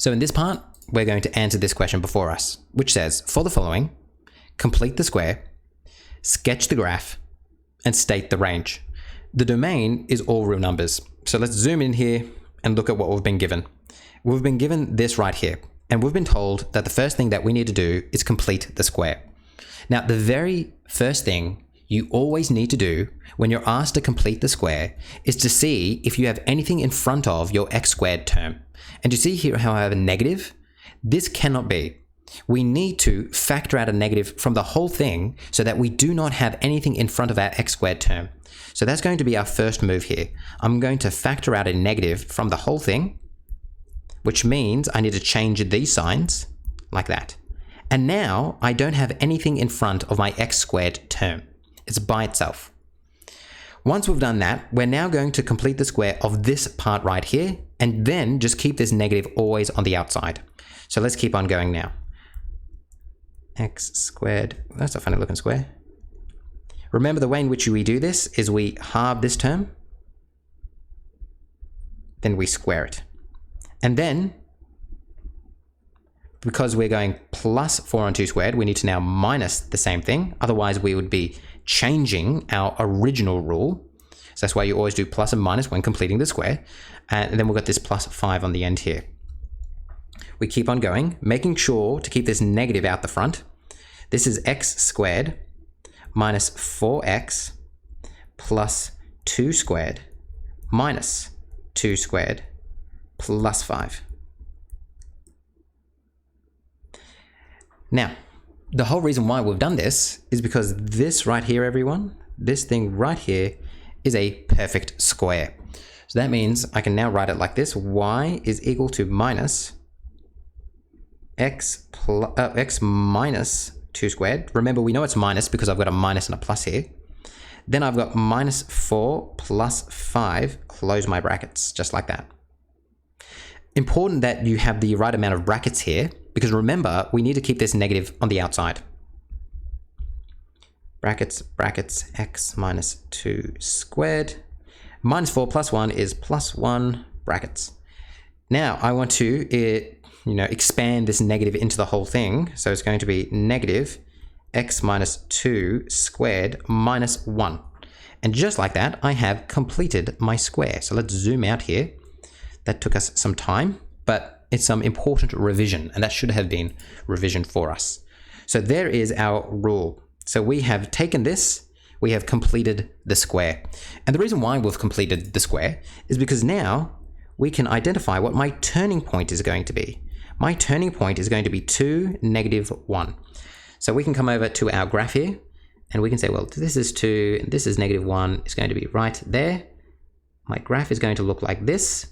So in this part, we're going to answer this question before us, which says, for the following, complete the square, sketch the graph, and state the range. The domain is all real numbers. So let's zoom in here and look at what we've been given. We've been given this right here, and we've been told that the first thing that we need to do is complete the square. Now, the very first thing you always need to do when you're asked to complete the square is to see if you have anything in front of your x squared term. And you see here how I have a negative? This cannot be. We need to factor out a negative from the whole thing so that we do not have anything in front of our x squared term. So that's going to be our first move here. I'm going to factor out a negative from the whole thing, which means I need to change these signs like that. And now I don't have anything in front of my x squared term. It's by itself. Once we've done that, we're now going to complete the square of this part right here, and then just keep this negative always on the outside. So let's keep on going now. X squared, that's a funny looking square. Remember, the way in which we do this is we halve this term, then we square it. And then, because we're going plus 4 on 2 squared, we need to now minus the same thing. Otherwise, we would be changing our original rule. So that's why you always do plus and minus when completing the square. And then we've got this plus 5 on the end here. We keep on going, making sure to keep this negative out the front. This is x squared minus 4x plus 2 squared minus 2 squared plus 5. Now, the whole reason why we've done this is because this right here, everyone, this thing right here is a perfect square. So that means I can now write it like this. Y is equal to minus x minus 2 squared. Remember, we know it's minus because I've got a minus and a plus here. Then I've got minus 4 plus 5, close my brackets, just like that. Important that you have the right amount of brackets here, because remember, we need to keep this negative on the outside. Brackets, brackets, x minus 2 squared. Minus 4 plus 1 is plus 1, brackets. Now I want to expand this negative into the whole thing. So it's going to be negative x minus 2 squared minus 1. And just like that, I have completed my square. So let's zoom out here. That took us some time, but it's some important revision, and that should have been revision for us. So there is our rule. So we have taken this, we have completed the square. And the reason why we've completed the square is because now we can identify what my turning point is going to be. My turning point is going to be 2, negative 1. So we can come over to our graph here, and we can say, well, this is 2, and this is negative 1. It's going to be right there. My graph is going to look like this.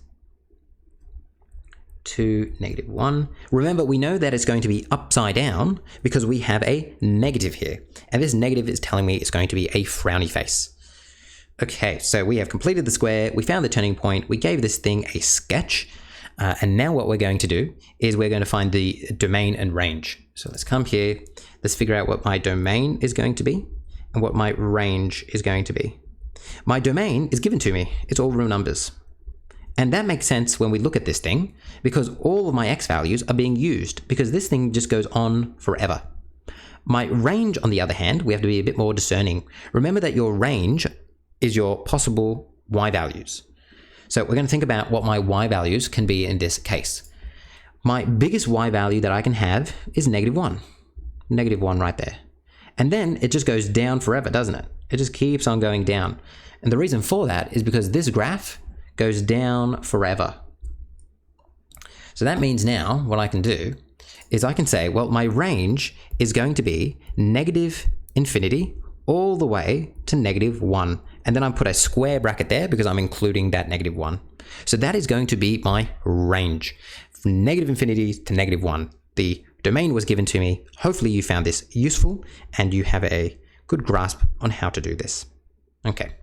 2, negative 1. Remember, we know that it's going to be upside down because we have a negative here. And this negative is telling me it's going to be a frowny face. Okay, so we have completed the square. We found the turning point. We gave this thing a sketch. And now what we're going to do is we're going to find the domain and range. So let's come here. Let's figure out what my domain is going to be and what my range is going to be. My domain is given to me. It's all real numbers. And that makes sense when we look at this thing because all of my x values are being used because this thing just goes on forever. My range, on the other hand, we have to be a bit more discerning. Remember that your range is your possible y values. So we're going to think about what my y values can be in this case. My biggest y value that I can have is negative 1. Negative 1 right there. And then it just goes down forever, doesn't it? It just keeps on going down. And the reason for that is because this graph goes down forever. So that means now what I can do is I can say, well, my range is going to be negative infinity all the way to negative 1. And then I put a square bracket there because I'm including that negative 1. So that is going to be my range from negative infinity to negative 1. The domain was given to me. Hopefully you found this useful and you have a good grasp on how to do this. Okay.